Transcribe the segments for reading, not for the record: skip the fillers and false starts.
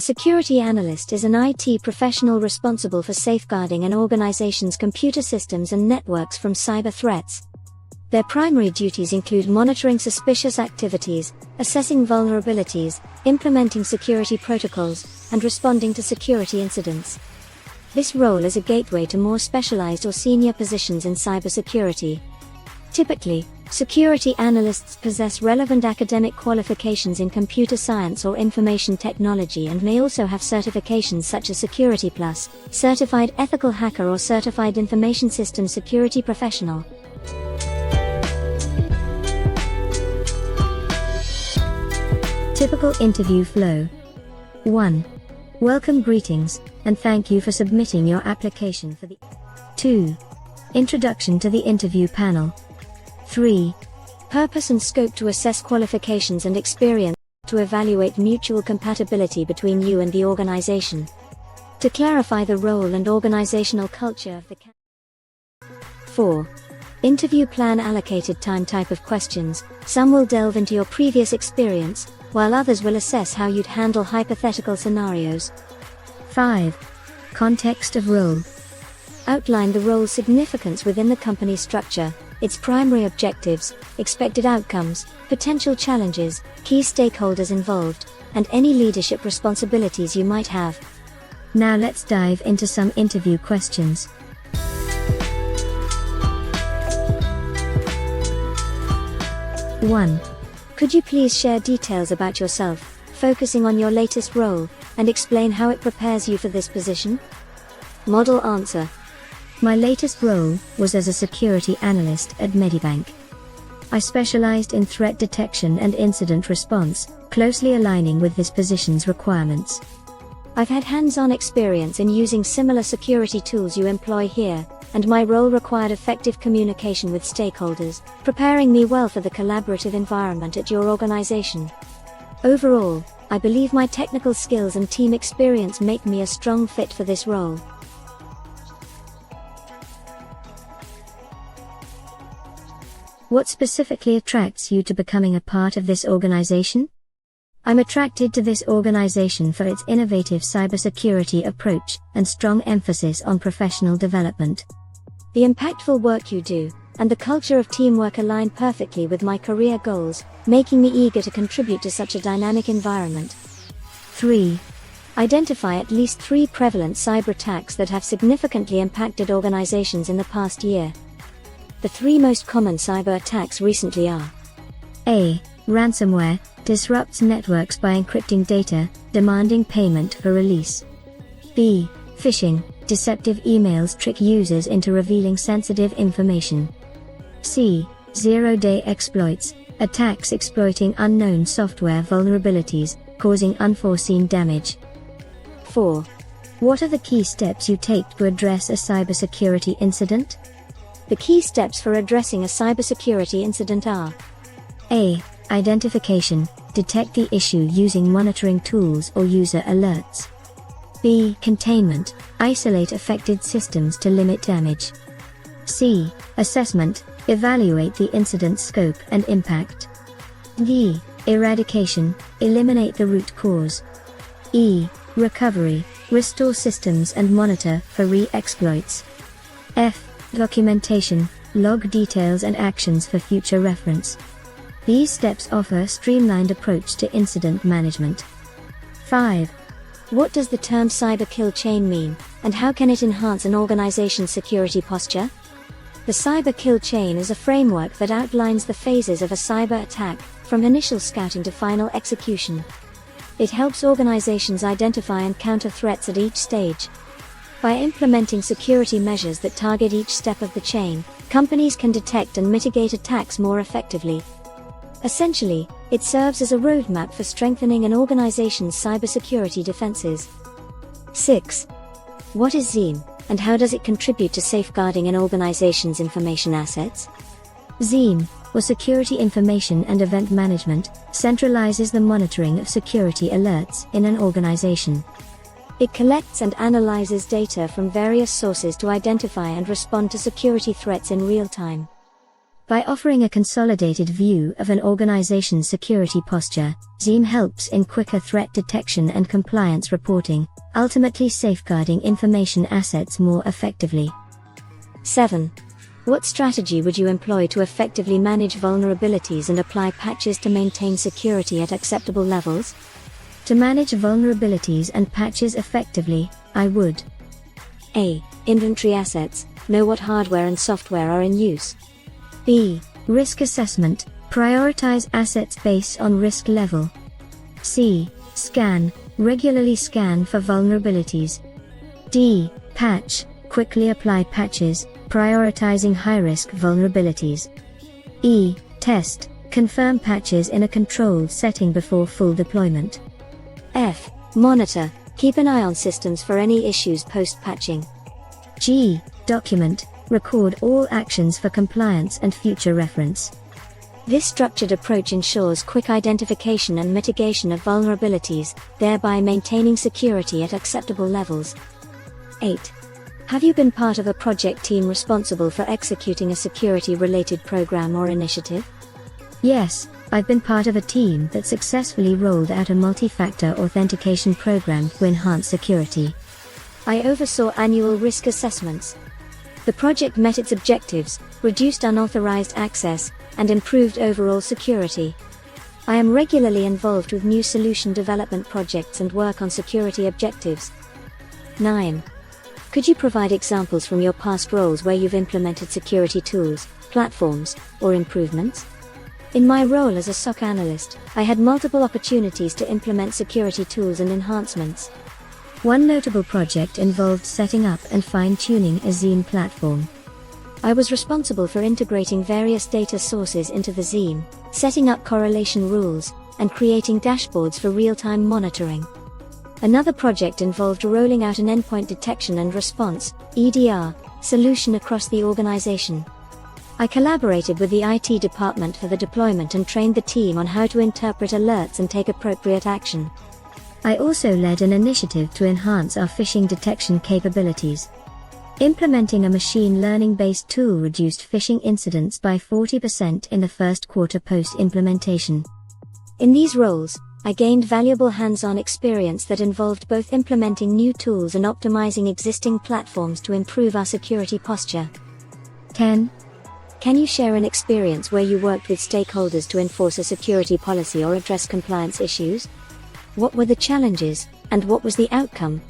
A security analyst is an IT professional responsible for safeguarding an organization's computer systems and networks from cyber threats. Their primary duties include monitoring suspicious activities, assessing vulnerabilities, implementing security protocols, and responding to security incidents. This role is a gateway to more specialized or senior positions in cybersecurity. Typically, security analysts possess relevant academic qualifications in computer science or information technology and may also have certifications such as Security Plus, Certified Ethical Hacker or Certified Information Systems Security Professional. Typical interview flow. 1. Welcome, greetings, and thank you for submitting your application for the 2. Introduction to the interview panel. 3. Purpose and scope to assess qualifications and experience, to evaluate mutual compatibility between you and the organization. To clarify the role and organizational culture of the candidate. 4. Interview plan. Allocated time. Type of questions. Some will delve into your previous experience, while others will assess how you'd handle hypothetical scenarios. 5. Context of role. Outline the role's significance within the company structure, its primary objectives, expected outcomes, potential challenges, key stakeholders involved, and any leadership responsibilities you might have. Now let's dive into some interview questions. 1. Could you please share details about yourself, focusing on your latest role, and explain how it prepares you for this position? Model answer. My latest role was as a security analyst at Medibank. I specialized in threat detection and incident response, closely aligning with this position's requirements. I've had hands-on experience in using similar security tools you employ here, and my role required effective communication with stakeholders, preparing me well for the collaborative environment at your organization. Overall, I believe my technical skills and team experience make me a strong fit for this role. What specifically attracts you to becoming a part of this organization? I'm attracted to this organization for its innovative cybersecurity approach and strong emphasis on professional development. The impactful work you do, and the culture of teamwork align perfectly with my career goals, making me eager to contribute to such a dynamic environment. 3. Identify at least 3 prevalent cyber attacks that have significantly impacted organizations in the past year. The 3 most common cyber attacks recently are: A. Ransomware disrupts networks by encrypting data, demanding payment for release. B. Phishing deceptive emails trick users into revealing sensitive information. C. Zero-day exploits attacks exploiting unknown software vulnerabilities, causing unforeseen damage. 4. What are the key steps you take to address a cybersecurity incident? The key steps for addressing a cybersecurity incident are: A. Identification, detect the issue using monitoring tools or user alerts. B. Containment, isolate affected systems to limit damage. C. Assessment, evaluate the incident's scope and impact. D. Eradication, eliminate the root cause. E. Recovery, restore systems and monitor for re-exploits. F. Documentation, log details and actions for future reference. These steps offer a streamlined approach to incident management. 5. What does the term cyber kill chain mean, and how can it enhance an organization's security posture? The cyber kill chain is a framework that outlines the phases of a cyber attack, from initial scouting to final execution. It helps organizations identify and counter threats at each stage. By implementing security measures that target each step of the chain, companies can detect and mitigate attacks more effectively. Essentially, it serves as a roadmap for strengthening an organization's cybersecurity defenses. 6. What is XIEM, and how does it contribute to safeguarding an organization's information assets? XIEM, or Security Information and Event Management, centralizes the monitoring of security alerts in an organization. It collects and analyzes data from various sources to identify and respond to security threats in real time. By offering a consolidated view of an organization's security posture, XIEM helps in quicker threat detection and compliance reporting, ultimately safeguarding information assets more effectively. 7. What strategy would you employ to effectively manage vulnerabilities and apply patches to maintain security at acceptable levels? To manage vulnerabilities and patches effectively, I would A. Inventory assets, know what hardware and software are in use. B. Risk assessment, prioritize assets based on risk level. C. Scan, regularly scan for vulnerabilities. D. Patch, quickly apply patches, prioritizing high-risk vulnerabilities. E. Test, confirm patches in a controlled setting before full deployment. F. Monitor, keep an eye on systems for any issues post-patching. G. Document, record all actions for compliance and future reference. This structured approach ensures quick identification and mitigation of vulnerabilities, thereby maintaining security at acceptable levels. 8. Have you been part of a project team responsible for executing a security-related program or initiative? Yes, I've been part of a team that successfully rolled out a multi-factor authentication program to enhance security. I oversaw annual risk assessments. The project met its objectives, reduced unauthorized access, and improved overall security. I am regularly involved with new solution development projects and work on security objectives. 9. Could you provide examples from your past roles where you've implemented security tools, platforms, or improvements? In my role as a SOC analyst, I had multiple opportunities to implement security tools and enhancements. One notable project involved setting up and fine-tuning a XIEM platform. I was responsible for integrating various data sources into the XIEM, setting up correlation rules, and creating dashboards for real-time monitoring. Another project involved rolling out an endpoint detection and response (EDR) solution across the organization. I collaborated with the IT department for the deployment and trained the team on how to interpret alerts and take appropriate action. I also led an initiative to enhance our phishing detection capabilities. Implementing a machine learning-based tool reduced phishing incidents by 40% in the first quarter post-implementation. In these roles, I gained valuable hands-on experience that involved both implementing new tools and optimizing existing platforms to improve our security posture. 10. Can you share an experience where you worked with stakeholders to enforce a security policy or address compliance issues? What were the challenges, and what was the outcome?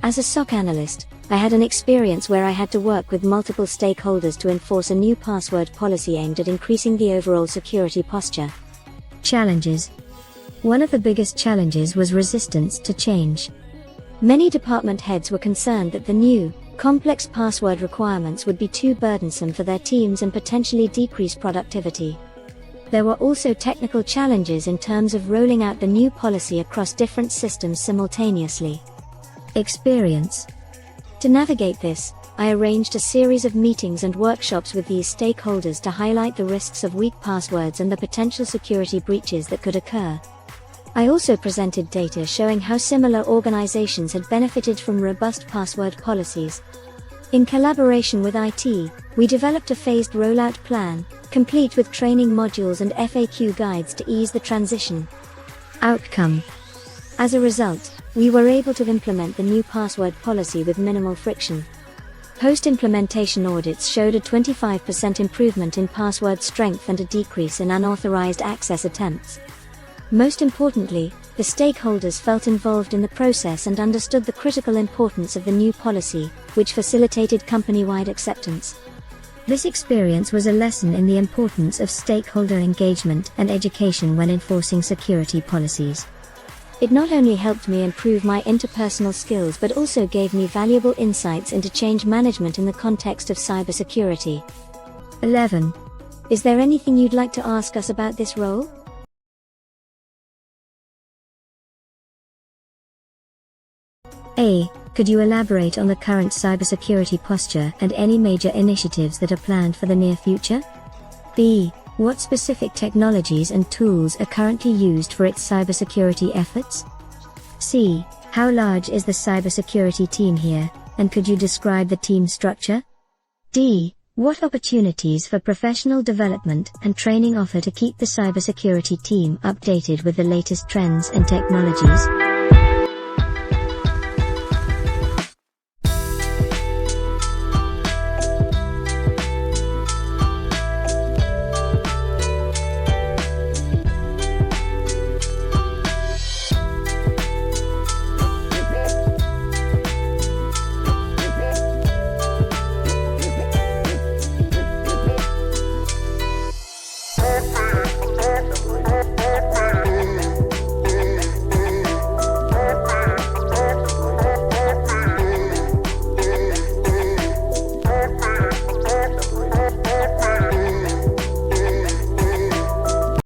As a SOC analyst, I had an experience where I had to work with multiple stakeholders to enforce a new password policy aimed at increasing the overall security posture. Challenges. One of the biggest challenges was resistance to change. Many department heads were concerned that the new, complex password requirements would be too burdensome for their teams and potentially decrease productivity. There were also technical challenges in terms of rolling out the new policy across different systems simultaneously. Experience. To navigate this, I arranged a series of meetings and workshops with these stakeholders to highlight the risks of weak passwords and the potential security breaches that could occur. I also presented data showing how similar organizations had benefited from robust password policies. In collaboration with IT, we developed a phased rollout plan, complete with training modules and FAQ guides to ease the transition. Outcome. As a result, we were able to implement the new password policy with minimal friction. Post-implementation audits showed a 25% improvement in password strength and a decrease in unauthorized access attempts. Most importantly, the stakeholders felt involved in the process and understood the critical importance of the new policy, which facilitated company-wide acceptance. This experience was a lesson in the importance of stakeholder engagement and education when enforcing security policies. It not only helped me improve my interpersonal skills but also gave me valuable insights into change management in the context of cybersecurity. 11. Is there anything you'd like to ask us about this role? A. Could you elaborate on the current cybersecurity posture and any major initiatives that are planned for the near future? B. What specific technologies and tools are currently used for its cybersecurity efforts? C. How large is the cybersecurity team here, and could you describe the team structure? D. What opportunities for professional development and training offer to keep the cybersecurity team updated with the latest trends and technologies?